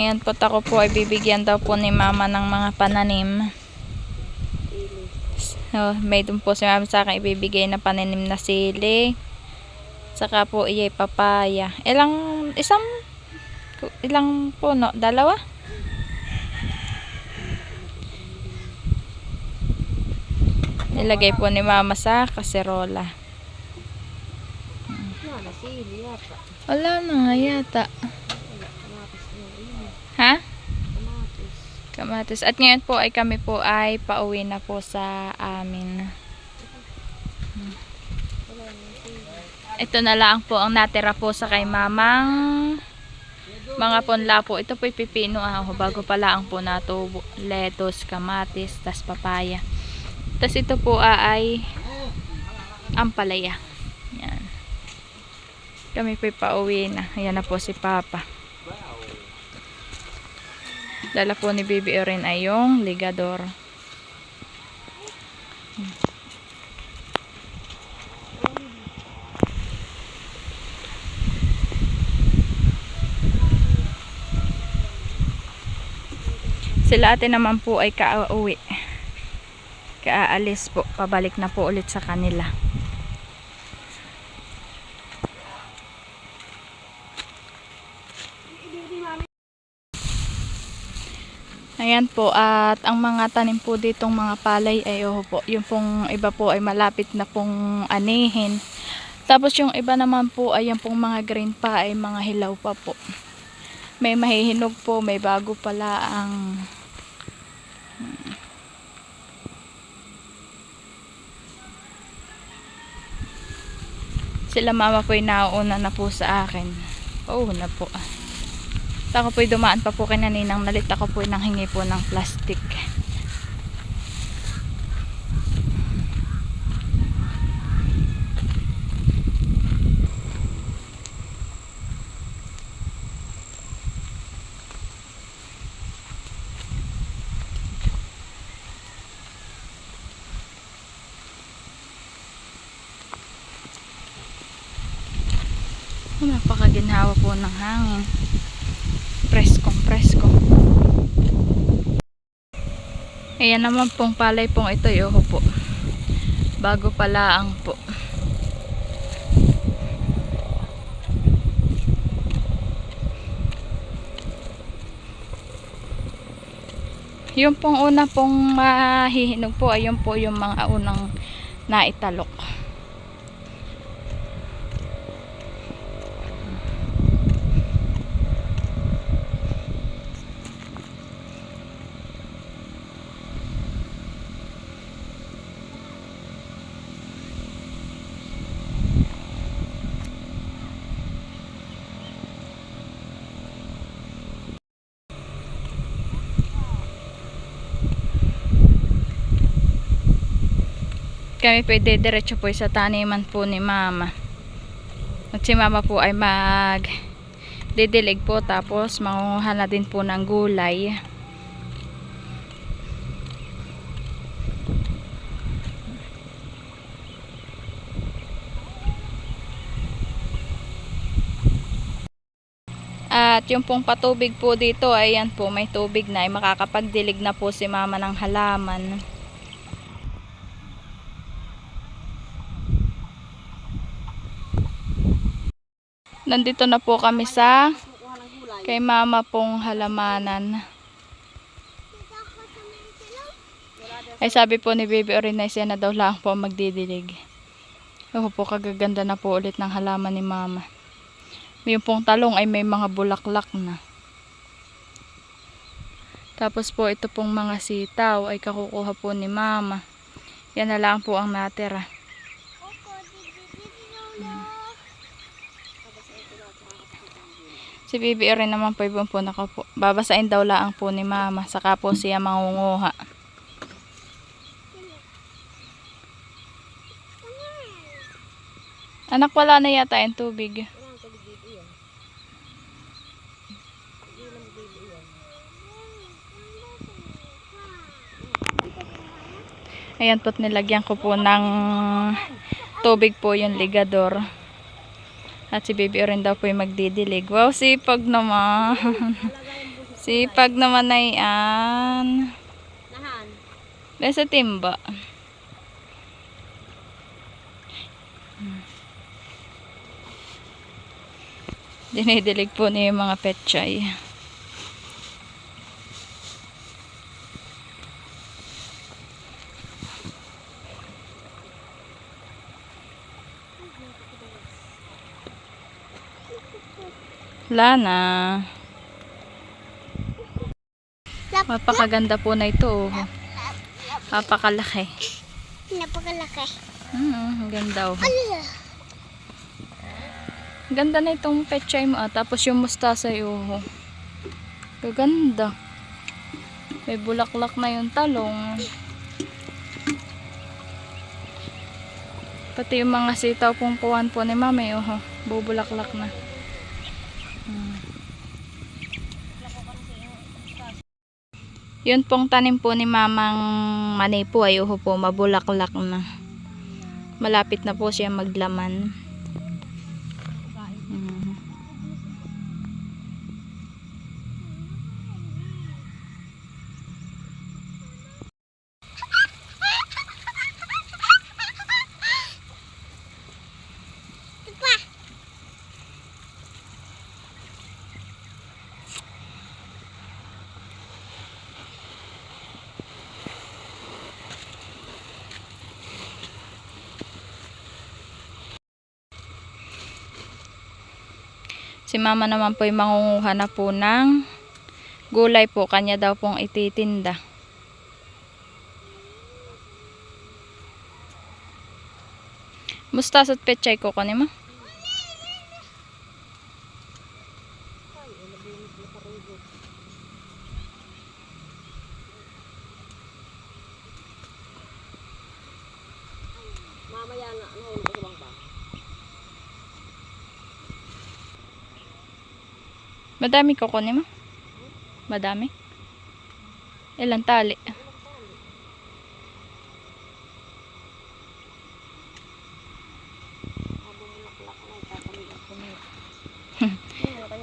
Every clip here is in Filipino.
Ayan po, ako po ay bibigyan daw po ni mama ng mga pananim. So, may dun po si mama sa akin ibibigay na pananim na sili. Saka po iyay papaya. Ilang puno? Dalawa? Ilagay po ni mama sa kaserola. Wala na nga yata. Ha? Kamatis. At ngayon po ay kami po ay pauwi na po sa amin. Ito na lang po ang natira po sa kay mamang mga punla po. Ito po ay pipino. Bago pala ang po natubo. Lettuce, kamatis, tas papaya. Tas ito po ay ampalaya. Yan. Kami po ay pauwi na. Ayan na po si Papa. Dala po ni Bibi Orin ay yung ligador. Sila ate naman po ay kauwi. Kaalis po. Pabalik na po ulit sa kanila. Ayan po, at ang mga tanim po ditong mga palay ay po, yung pong iba po ay malapit na pong anihin. Tapos yung iba naman po ay yung pong mga green pa ay mga hilaw pa po. May mahihinog po, may bago pala ang sila mama po ay nauuna na po sa akin. Na po. Ako po'y dumaan pa po kay Naninang Nalit. Ako po'y nanghingi po ng plastic. Napakaginhawa po ng hangin. Presko. Ayan naman pong palay pong ito, po. Bago palaang po. Yung pong una pong mahihinog po, ayun po yung mga unang naitalok. Kami pwede diretso po sa taniman po ni mama. At si mama po ay didilig po, tapos mangunguha na din po ng gulay. At yung pong patubig po dito, ayan po, may tubig na, ay makakapagdilig na po si mama ng halaman. Nandito na po kami sa kay mama pong halamanan. Ay sabi po ni Baby Orin na siya na daw lang po magdidilig. Po, kagaganda na po ulit ng halaman ni mama. Yung pong talong ay may mga bulaklak na. Tapos po ito pong mga sitaw ay kakukuha po ni mama. Yan na lang po ang natira. Si Bibi rin naman po ibang po nakapo. Babasain daw lang po ni mama. Saka po siya mangunguha. Anak, wala na yata yung tubig. Ayan po't nilagyan ko po ng tubig po yung ligador. At si Baby rin daw po yung magdidilig. Wow, sipag naman. Sipag naman na yan. Nahan. Nasa timba. Dinidilig po niya yung mga petchay. Wala na. Mapakaganda po na ito. Oh. Napakalaki. Napakalaki. Ang ganda. Oh. Ganda na itong petchay mo. Tapos yung mustasa. Oh. Gaganda. May bulaklak na yung talong. Pati yung mga sitaw pong kuwan po ni mami. Oh. Bubulaklak na. Yun pong tanim po ni mamang Manay po ay po mabulaklak na. Malapit na po siya maglaman. Si mama naman po ay mangunguha na po ng gulay po. Kanya daw pong ititinda. Mustas at petchay ko kunin mo. Mamaya na, ano, magulong ba? Madami ko kunin mo. Madami. Ilang tali.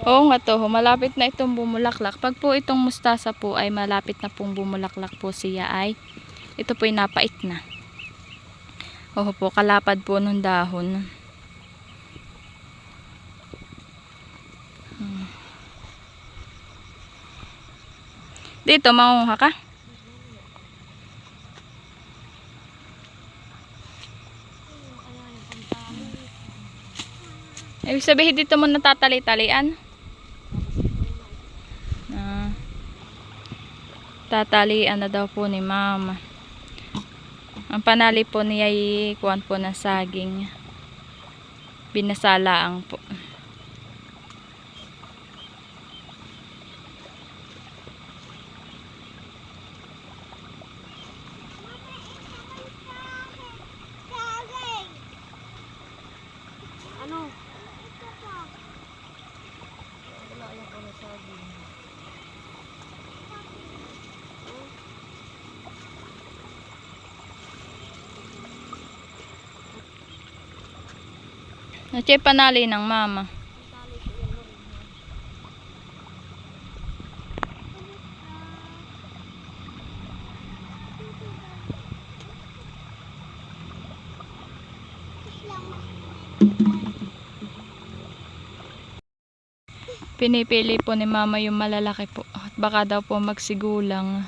Oo nga to, malapit na itong bumulaklak. Pag po itong mustasa po ay malapit na pong bumulaklak po siya ay ito po ay napait na. Oo po, kalapad po nung dahon. Dito, mangunguha ka? Ibig sabihin dito mo natatali-talian? Tatalian na daw po ni mama. Ang panali po niya ay kuwan po ng saging. Binasalaang po. Ano? Nache panali ng mama. Pinipili po ni mama yung malalaki po. At baka daw po magsigulang.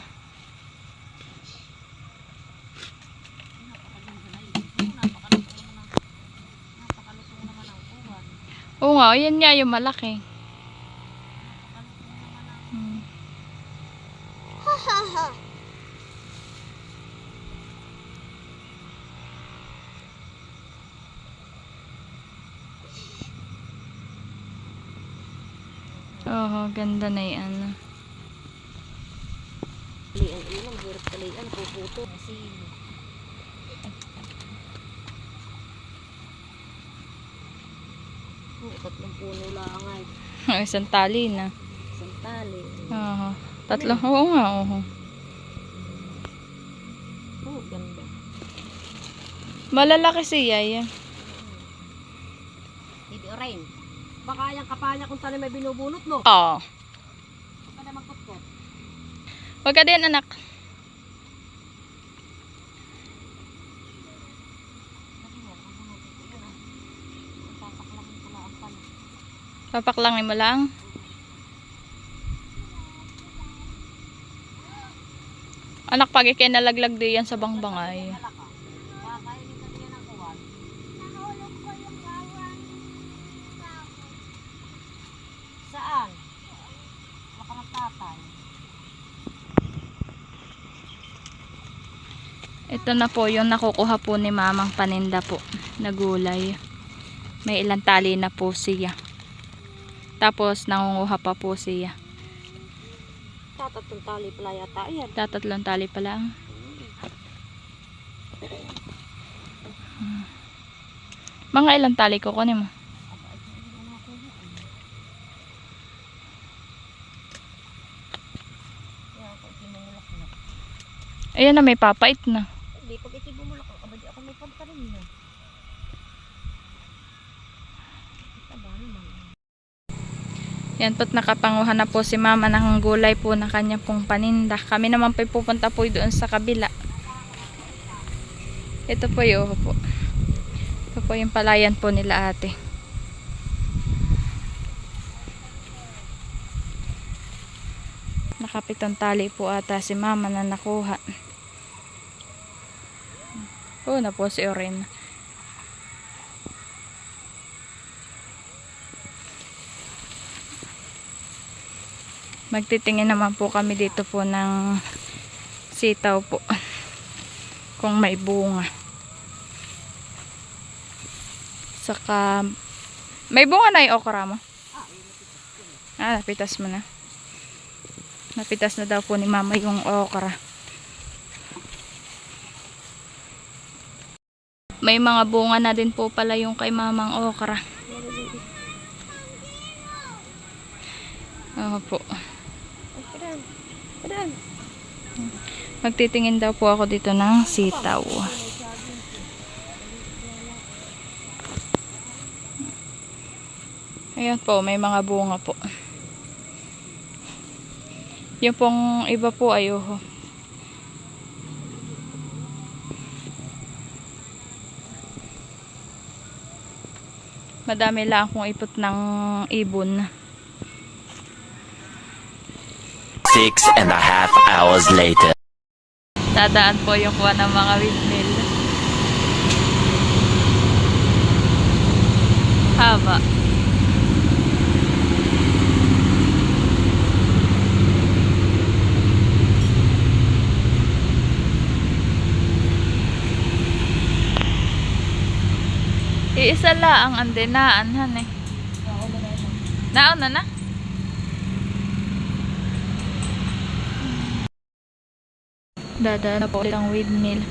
Oo nga, yan nga yung malaki. Oo, ganda na yan. Talian, ilang hirap talian, puputo. Tatlong puno lang ay. Isang tali na. Isang tali. Oo. Tatlong, oo nga, oo. Oh, ganda. Malalaki siya yan. Hindi, rain. Baka yung kapanya kung tanim may binubunot mo. Oo. Baka na magpapit. Huwag ka din, anak. Papaklangin mo lang. Anak, pag ikinalaglag di yan sa bangbangay. Saan? Wala ng tatay. Ito na po yung nakukuha po ni mamang paninda po na gulay. May ilang tali na po siya. Tapos nangunguha pa po siya. Tatatong tali pala yata yan. Tatatlong tali pa lang. Mga ilang tali kukunin mo? Ayan na, may papait na. Hindi, pag ito'y bumulak, abadi ako may pagkarin na. Taba naman. Yan po't nakapanguha na po si mama ng gulay po na kanya pong paninda. Kami naman po pupunta po doon sa kabila. Ito po yung po. Ito po yung palayan po nila ate. Nakapitong tali po ata si mama na nakuha. Oo na po si Oren. Magtitingin naman po kami dito po ng sitaw po. Kung may bunga. Saka may bunga na yung okra mo? Napitas mo na. Napitas na daw po ni mama yung okra. May mga bunga na din po pala yung kay mamang okra. Oo po. Magtitingin daw po ako dito ng sitaw. Ayan po, may mga bunga po. Yung pong iba po ayuho. Madami lang akong ipot ng ibon. 6.5 hours later. Dadaan po yung kuha ng mga windmill. Haba. Iisa lang ang andenaan han eh. Nauna na? Dadaan na po ulit ang windmill.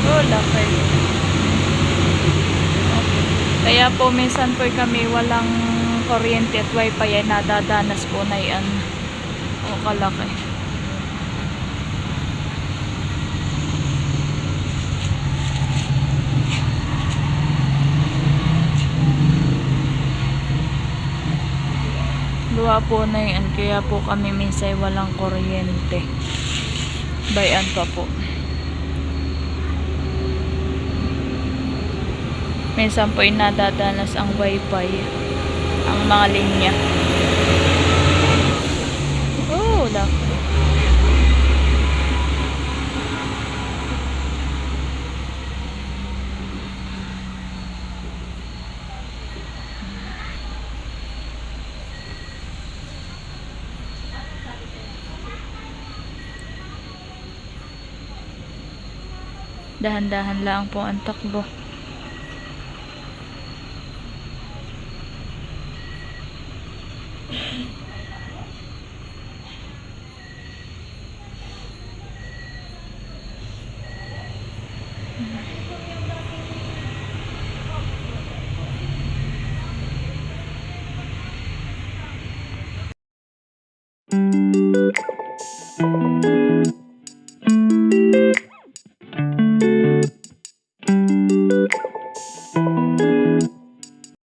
Oh, laki. Kaya po minsan po kami walang kuryente at wifi ay nadadanas po na yan. O kalaki. Luwa po na yan. Kaya po kami minsan walang kuryente. Bayan pa po. Minsan po ay nadadanas ang wifi. Ang mga linya. Oh, laki. Dahan-dahan lang po ang takbo.